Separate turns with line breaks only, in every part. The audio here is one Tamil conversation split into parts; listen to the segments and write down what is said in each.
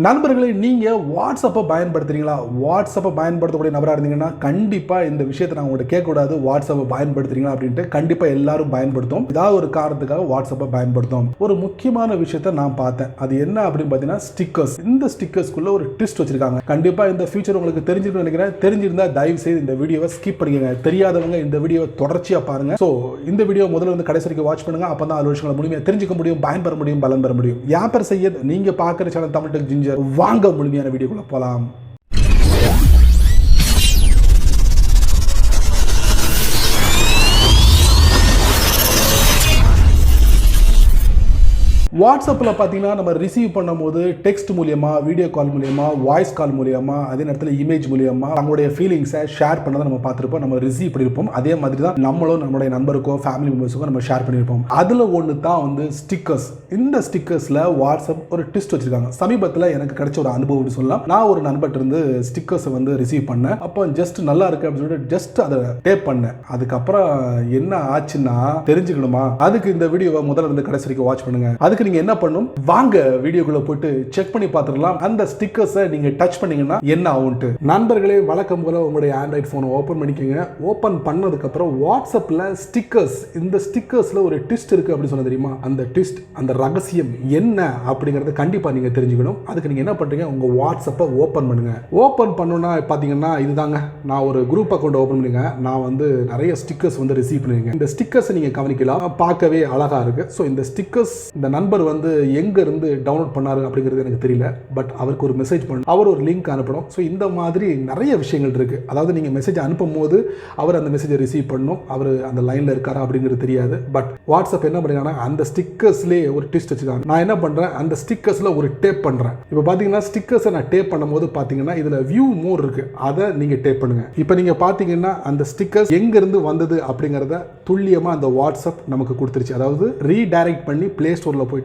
நண்பர்களே, நீங்கள் வாட்ஸ்அப்பை பயன்படுத்துகிறீங்களா? வாட்ஸ்அப்பை பயன்படுத்தக்கூடிய நபராக இருந்தீங்கன்னா கண்டிப்பாக இந்த விஷயத்தை நான் உங்கள்கிட்ட கேட்கக்கூடாது. வாட்ஸ்அப்பை பயன்படுத்துகிறீங்களா அப்படின்ட்டு கண்டிப்பாக எல்லாரும் பயன்படுத்தும். ஏதாவது ஒரு காரணத்துக்காக வாட்ஸ்அப்பை பயன்படுத்தும். ஒரு முக்கியமான விஷயத்தை நான் பார்த்தேன். அது என்ன அப்படின்னு பார்த்தீங்கன்னா ஸ்டிக்கர்ஸ். இந்த ஸ்டிக்கர்ஸ்க்குள்ள ஒரு ட்விஸ்ட் வச்சிருக்காங்க. கண்டிப்பாக இந்த ஃபியூச்சர் உங்களுக்கு தெரிஞ்சிருக்குன்னு நினைக்கிறேன். தெரிஞ்சிருந்தா தயவு செய்து இந்த வீடியோவை ஸ்கிப் பண்ணிக்கங்க. தெரியாதவங்க இந்த வீடியோவை தொடர்ச்சியாக பாருங்க. ஸோ இந்த வீடியோ முதல்ல வந்து கடைசி வரைக்கும் வாட்ச் பண்ணுங்க. அப்போ தான் அது விஷயங்களை முழுமையாக தெரிஞ்சுக்க முடியும், பயன்பெற முடியும், பலன் பெற முடியும். யாப்பர் செய்ய நீங்கள் பார்க்குற சேனல் தமிழ் டெக் ஜிஞ்சர். வாங்க முழுமையான வீடியோக்குள்ள போலாம். வாட்ஸ்அப்பில் பார்த்தீங்கன்னா நம்ம ரிசீவ் பண்ணும்போது டெக்ஸ்ட் மூலியமாக, வீடியோ கால் மூலியமாக, வாய்ஸ் கால் மூலியமாக, அதே நேரத்தில் இமேஜ் மூலியமாக நம்மளுடைய ஃபீலிங்ஸை ஷேர் பண்ணதை நம்ம பார்த்துருப்போம். நம்ம ரிசீவ் பண்ணியிருப்போம். அதே மாதிரி தான் நம்மளும் நம்மளுடைய நண்பருக்கோ ஃபேமிலி மெம்பர்ஸுக்கோ நம்ம ஷேர் பண்ணியிருப்போம். அதில் ஒன்று தான் வந்து ஸ்டிக்கர்ஸ். இந்த ஸ்டிக்கர்ஸில் வாட்ஸ்அப் ஒரு ட்விஸ்ட் வச்சிருக்காங்க. சமீபத்தில் எனக்கு கிடைச்ச ஒரு அனுபவம் சொல்லலாம். நான் ஒரு நண்பர்கிட்ட இருந்து ஸ்டிக்கர்ஸை வந்து ரிசீவ் பண்ணேன். அப்போ ஜஸ்ட் நல்லா இருக்கு அப்படின்னு சொல்லிட்டு ஜஸ்ட் அதை டேப் பண்ணேன். அதுக்கப்புறம் என்ன ஆச்சுன்னா தெரிஞ்சுக்கணுமா? அதுக்கு இந்த வீடியோவை முதல்ல இருந்து கடைசி வரைக்கும் வாட்ச் பண்ணுங்க. அதுக்கு நீங்க என்ன பண்ணணும், வாங்க வீடியோக்குள்ள போட்டு செக் பண்ணி பார்த்துடலாம். அந்த ஸ்டிக்கர்ஸை நீங்க டச் பண்ணீங்கன்னா என்ன ஆகும்ட்டு. நண்பர்களே, வழக்கம் போல உங்களுடைய ஆண்ட்ராய்ட் போனை ஓபன் பண்ணிக்கோங்க. ஓபன் பண்ணதுக்கு அப்புறம் வாட்ஸ்அப்ல ஸ்டிக்கர்ஸ், இந்த ஸ்டிக்கர்ஸ்ல ஒரு ட்விஸ்ட் இருக்கு அப்படின்னு சொன்ன தெரியுமா? அந்த ட்விஸ்ட், அந்த ரகசியம் என்ன அப்படிங்கறத கண்டிப்பா நீங்க தெரிஞ்சுக்கணும். அதுக்கு நீங்க என்ன பண்றீங்க, உங்க வாட்ஸ்அப்பை ஓபன் பண்ணுங்க. ஓபன் பண்ணனும்னா பாத்தீங்கன்னா இதுதாங்க. நான் ஒரு குரூப் அக்கவுண்ட் ஓபன் பண்ணுங்க. நான் வந்து நிறைய ஸ்டிக்கர்ஸ் வந்து ரிசீவ் பண்ணிருக்கேன். இந்த ஸ்டிக்கர்ஸ் நீங்க கவனிக்கலாம், பார்க்கவே அழகா இருக்கு. ஸோ இந்த ஸ்டிக்கர்ஸ் இந்த நண்பர் வந்து எங்க இருந்து டவுன்லோட் பண்ணாரு அப்படிங்கிறது எனக்கு தெரியல. பட் அவருக்கு ஒரு மெசேஜ் பண்ணணும், அவர் ஒரு லிங்க் அனுப்பணும். ஸோ இந்த மாதிரி நிறைய விஷயங்கள் இருக்கு. அதாவது நீங்க மெசேஜ் அனுப்பும் போது அவர் அந்த மெசேஜை ரிசீவ் பண்ணணும். அவர் அந்த லைன்ல இருக்காரா அப்படிங்கிறது தெரியாது. பட் வாட்ஸ்அப் என்ன பண்ணிருக்காங்கன்னா அந்த ஸ்டிக்கர்ஸ்லேயே ஒரு ட்விஸ்ட் வச்சிருக்காங்க. நான் என்ன பண்றேன், அந்த ஸ்டிக்கர்ஸ்ல ஒரு டேப் பண்றேன். இப்போ பாத்தீங்கன்னா ஸ்டிக்கர்ஸை நான் டேப் பண்ணும்போது பாத்தீங்கன்னா இதுல வியூ மோர் இருக்கு. அதை நீங்க டேப் பண்ணுங்க. இப்போ நீங்க பாத்தீங்கன்னா அந்த ஸ்டிக்கர்ஸ் எங்க இருந்து வந்தது அப்படிங்கறத துல்லியமா அந்த வாட்ஸ்அப் நமக்கு கொடுத்துருச்சு. அதாவது ரீடைரக்ட் பண்ணி பிளே ஸ்டோர்ல போயிட்டு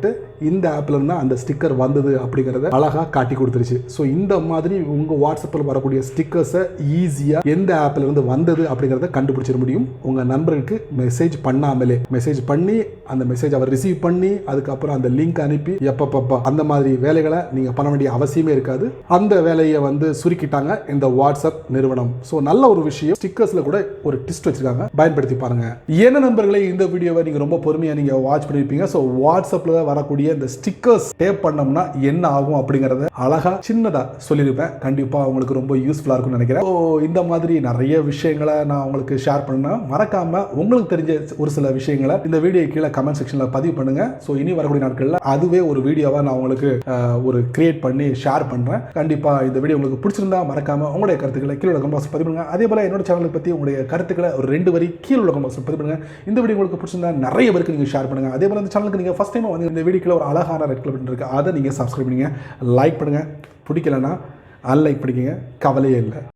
இந்த ஆப்ல இருந்து அந்த ஸ்டிக்கர் வந்தது அப்படிங்கறத அழகா காட்டி கொடுத்துருச்சு. ஸோ இந்த மாதிரி உங்க வாட்ஸ்அப்பில் வரக்கூடிய ஸ்டிக்கர்ஸை ஈஸியா எந்த ஆப்ல இருந்து வந்தது அப்படிங்கறத கண்டுபிடிச்சிட முடியும். உங்க நண்பருக்கு மெசேஜ் பண்ணாமலே மெசேஜ் பண்ணி அந்த மெசேஜ் அவர் ரிசீவ் பண்ணி அதுக்கப்புறம் அந்த லிங்க் அனுப்பி எப்பப்பா அந்த மாதிரி வேலைகளை நீங்க பண்ண வேண்டிய அவசியமே இருக்காது. அந்த வேலையை வந்து சுருக்கிட்டாங்க இந்த வாட்ஸ்அப் நிறுவனம். ஸோ நல்ல ஒரு விஷயம். ஸ்டிக்கர்ஸ்ல கூட ஒரு ட்விஸ்ட் வச்சிருக்காங்க, பயன்படுத்தி பாருங்க. என்ன நண்பர்களே, இந்த வீடியோவை நீங்க ரொம்ப பொறுமையா நீங்க வாட்ச் பண்ணிருப்பீங்க. ஸோ வாட்ஸ்அப்ல வரக்கூடிய இந்த ஸ்டிக்கர்ஸ் டேப் பண்ணோம்னா என்ன ஆகும் அப்படிங்கறத அழகா சின்னதா சொல்லியிருப்பேன். கண்டிப்பா உங்களுக்கு ரொம்ப யூஸ்ஃபுல்லா இருக்கும்னு நினைக்கிறேன். இந்த மாதிரி நிறைய விஷயங்களை நான் உங்களுக்கு ஷேர் பண்ணா மறக்காம உங்களுக்கு தெரிஞ்ச ஒரு சில விஷயங்களை இந்த வீடியோ கீழே கமெண்ட் செக்ஷன்ல பதிவு பண்ணுங்க. ஸோ இனி வரக்கூடிய நாட்கள்ல அதுவே ஒரு வீடியோவா நான் உங்களுக்கு ஒரு கிரியேட் பண்ணி ஷேர் பண்றேன். கண்டிப்பா இந்த வீடியோ உங்களுக்கு பிடிச்சிருந்தா மறக்காம உங்களுடைய கருத்துக்களை கீழே கமெண்ட் பாக்ஸ்ல பதிவு பண்ணுங்க. அதே போல என்னோட சேனலை பத்தி உங்களுடைய கருத்துக்களை ஒரு 2 வரி கீழே கமெண்ட் பாக்ஸ்ல பதிவு பண்ணுங்க. இந்த வீடியோ உங்களுக்கு பிடிச்சிருந்தா நிறைய பேருக்கு நீங்க ஷேர் பண்ணுங்க. அதே போல இந்த சேனலுக்கு நீங்க ஃபர்ஸ்ட் டைம் வந்து இந்த வீடியோக்குள்ள ஒரு அழகான ரெட் கலர் பட்டன் இருக்கு, அதை நீங்க சப்ஸ்கிரைப் பண்ணுங்க, லைக் பண்ணுங்க. பிடிக்கலன்னா அன்லைக் பண்ணிக்கங்க, கவலையே இல்லை.